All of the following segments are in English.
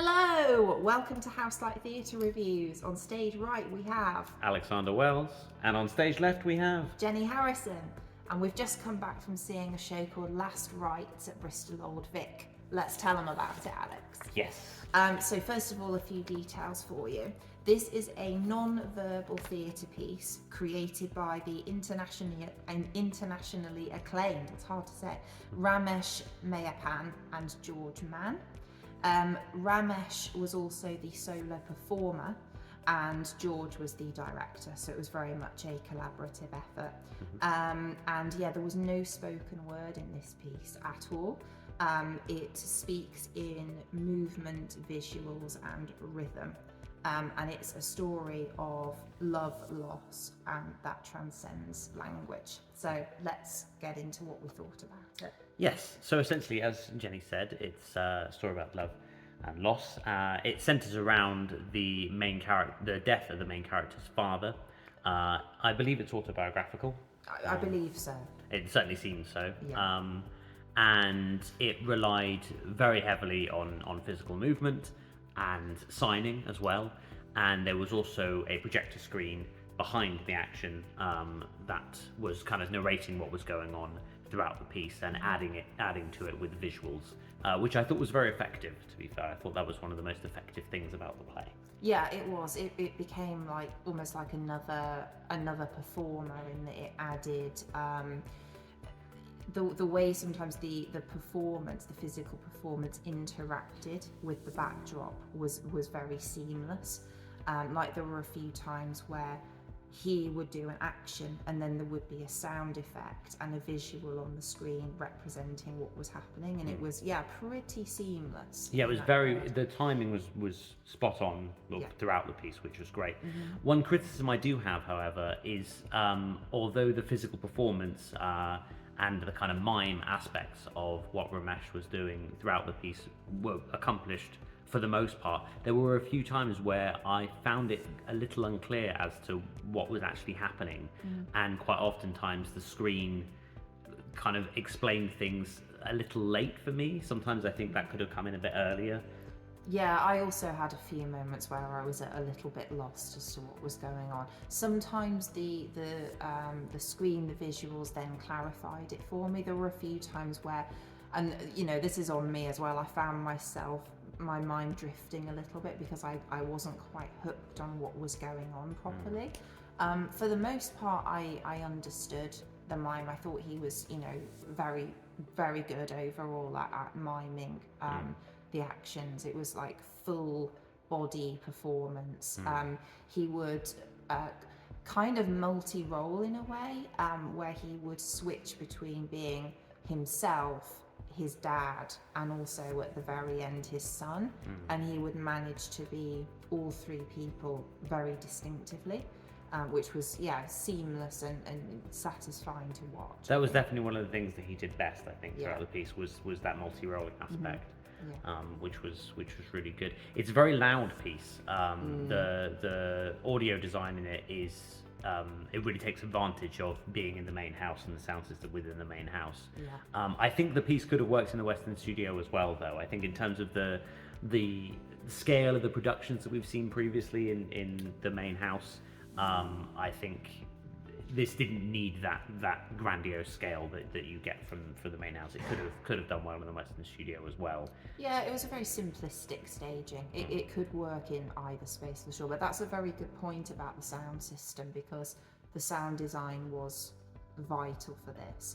Hello! Welcome to Houselight Theatre Reviews. On stage right we have Alexander Wells, and on stage left we have Jenny Harrison, and we've just come back from seeing a show called Last Rites at Bristol Old Vic. Let's tell them about it, Alex. Yes. So first of all, a few details for you. This is a non-verbal theatre piece created by the internationally acclaimed, it's hard to say, Ramesh Mayappan and George Mann. Ramesh was also the solo performer and George was the director, so it was very much a collaborative effort. And yeah, there was no spoken word in this piece at all. It speaks in movement, visuals and rhythm. And it's a story of love, loss, and that transcends language. So let's get into what we thought about it. Yes, so essentially, as Jenny said, it's a story about love and loss. It centres around the main character, the death of the main character's father. I believe it's autobiographical. I believe so. It certainly seems so. Yeah. And it relied very heavily on physical movement and signing as well. And there was also a projector screen behind the action that was kind of narrating what was going on throughout the piece and adding to it with visuals, which I thought was very effective, to be fair. I thought that was one of the most effective things about the play. Yeah, it was. It became like almost like another performer in that it added the way sometimes the performance, the physical performance interacted with the backdrop was very seamless. Like there were a few times where he would do an action and then there would be a sound effect and a visual on the screen representing what was happening, and it was pretty seamless. Yeah, it was the timing was spot on throughout the piece, which was great. One criticism I do have, however, is although the physical performance and the kind of mime aspects of what Ramesh was doing throughout the piece were accomplished for the most part, there were a few times where I found it a little unclear as to what was actually happening, and quite oftentimes the screen kind of explained things a little late for me. Sometimes I think that could have come in a bit earlier. Yeah, I also had a few moments where I was a little bit lost as to what was going on. Sometimes the screen, the visuals then clarified it for me. There were a few times where, and you know, this is on me as well, I found my mind drifting a little bit because I wasn't quite hooked on what was going on properly. For the most part, I understood the mime. I thought he was, you know, very, very good overall at miming the actions. It was like full body performance. He would kind of multi-role in a way, where he would switch between being himself, his dad, and also at the very end his son, and he would manage to be all three people very distinctively, which was seamless and satisfying to watch. That was definitely one of the things that he did best, I think, throughout the piece was that multi-rolling aspect. Which was really good. It's a very loud piece. The audio design in it is it really takes advantage of being in the main house and the sound system within the main house. I think the piece could have worked in the West End studio as well, though. I think in terms of the scale of the productions that we've seen previously in the main house, I think this didn't need that grandiose scale that you get from the main house. It could have done well in the Western studio as well. Yeah, it was a very simplistic staging. It could work in either space for sure, but that's a very good point about the sound system because the sound design was vital for this.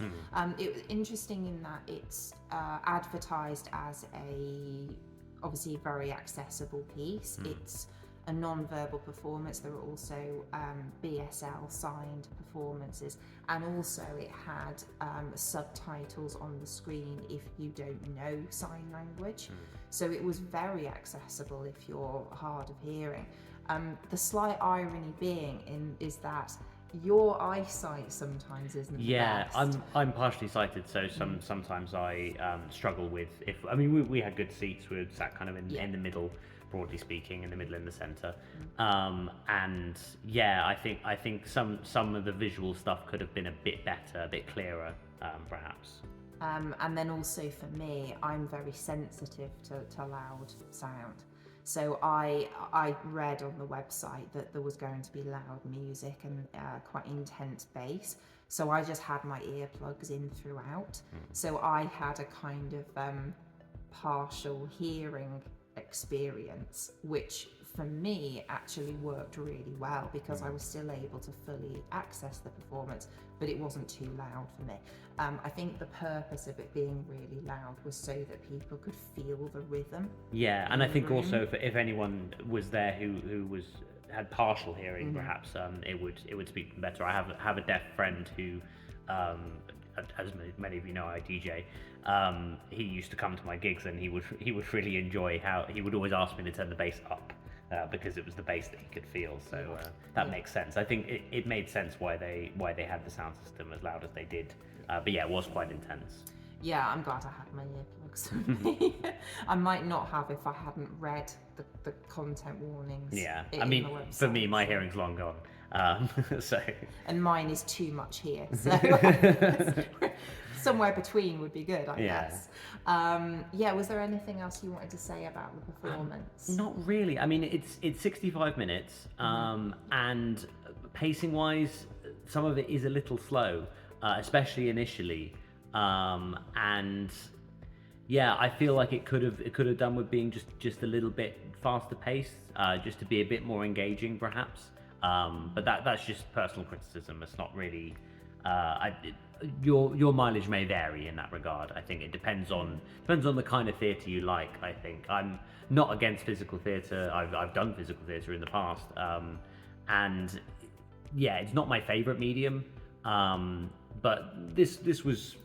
It was interesting in that it's advertised as obviously very accessible piece. It's a non-verbal performance. There were also BSL signed performances, and also it had subtitles on the screen if you don't know sign language. So it was very accessible if you're hard of hearing. The slight irony being is that your eyesight sometimes isn't the best. I'm partially sighted, so sometimes I struggle with we had good seats. We sat kind of in the middle, broadly speaking, in the middle, in the centre, and I think some of the visual stuff could have been a bit better, a bit clearer, perhaps. And then also for me, I'm very sensitive to loud sound. So I read on the website that there was going to be loud music and quite intense bass. So I just had my earplugs in throughout. So I had a kind of partial hearing experience, which for me actually worked really well because I was still able to fully access the performance, but it wasn't too loud for me. I think the purpose of it being really loud was so that people could feel the rhythm. Yeah, and I think also if anyone was there who had partial hearing, perhaps it would speak better. I have a deaf friend who, as many of you know, I DJ. He used to come to my gigs, and he would really enjoy how he would always ask me to turn the bass up. Because it was the bass that he could feel, so that makes sense. I think it made sense why they had the sound system as loud as they did. But yeah, it was quite intense. Yeah, I'm glad I had my earplugs with me. I might not have if I hadn't read the content warnings. Yeah, I mean, for me, my hearing's long gone. So. And mine is too much here, so somewhere between would be good, I guess. Yeah, was there anything else you wanted to say about the performance? Not really. I mean, it's 65 minutes, and pacing-wise, some of it is a little slow, especially initially. And yeah, I feel like it could have done with being just a little bit faster paced, just to be a bit more engaging, perhaps. But that's just personal criticism. It's not really. Your mileage may vary in that regard. I think it depends on the kind of theatre you like. I think I'm not against physical theatre. I've done physical theatre in the past, and yeah, it's not my favourite medium. But this was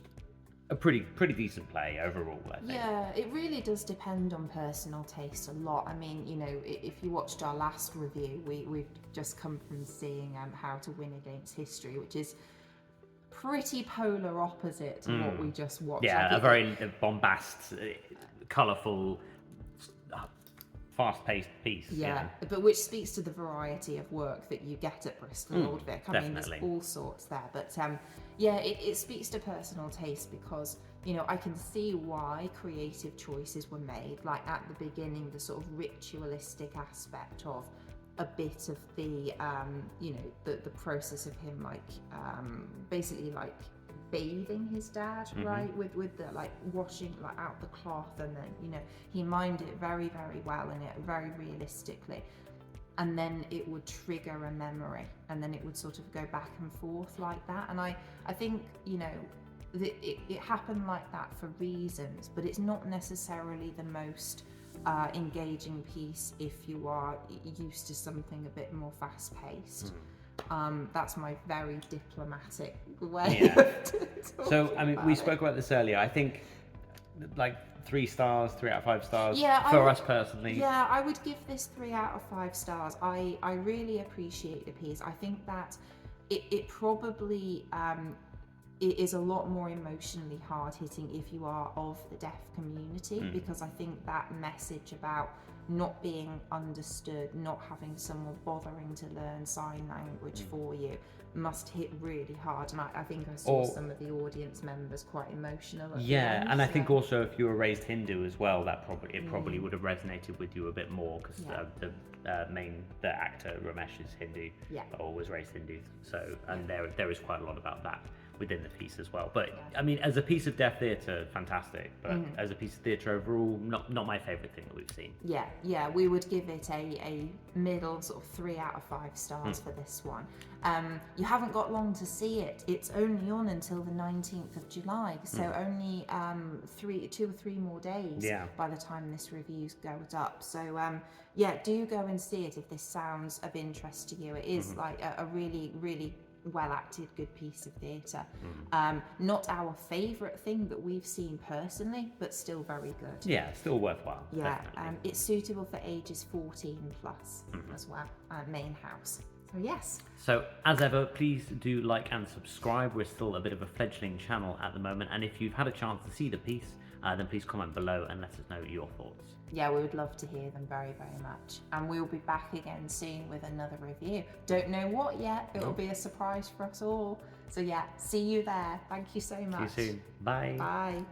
a pretty decent play overall, I think. Yeah, it really does depend on personal taste a lot. I mean, you know, if you watched our last review, we've just come from seeing How to Win Against History, which is pretty polar opposite to what we just watched. Yeah, a very bombast, colourful, fast-paced piece. Yeah, but which speaks to the variety of work that you get at Bristol Old Vic. I mean, there's all sorts there, but yeah, it speaks to personal taste because, you know, I can see why creative choices were made. Like at the beginning, the sort of ritualistic aspect of a bit of the, you know, the process of him like basically like bathing his dad, right, with the like washing like out the cloth, and then, you know, he mimed it very, very well and it very realistically, and then it would trigger a memory, and then it would sort of go back and forth like that. And I think, you know, it happened like that for reasons, but it's not necessarily the most engaging piece if you are used to something a bit more fast-paced. That's my very diplomatic way of So, I mean, we spoke about this earlier. I think like 3 stars, 3 out of 5 stars for us personally. Yeah, I would give this 3 out of 5 stars. I really appreciate the piece. I think that it probably it is a lot more emotionally hard-hitting if you are of the deaf community, because I think that message about not being understood, not having someone bothering to learn sign language for you must hit really hard. And I think I saw some of the audience members quite emotional at the end, and I think also if you were raised Hindu as well, that probably would have resonated with you a bit more, because the actor Ramesh is Hindu, or was raised Hindu, so and there is quite a lot about that within the piece as well. But I mean, as a piece of deaf theatre, fantastic, but as a piece of theatre overall, not my favourite thing that we've seen. Yeah, we would give it a middle sort of 3 out of 5 stars for this one. You haven't got long to see it. It's only on until the 19th of July, so only 2 or 3 more days by the time this review's goes up. So yeah, do go and see it if this sounds of interest to you. It is like a really, really well acted, good piece of theatre. Not our favourite thing that we've seen personally, but still very good. Yeah, still worthwhile. Yeah, it's suitable for ages 14 plus as well. Main house. So yes. So as ever, please do like and subscribe. We're still a bit of a fledgling channel at the moment, and if you've had a chance to see the piece, then please comment below and let us know your thoughts. Yeah, we would love to hear them very, very much. And we'll be back again soon with another review. Don't know what yet. It'll be a surprise for us all. So yeah, see you there. Thank you so much. See you soon. Bye. Bye.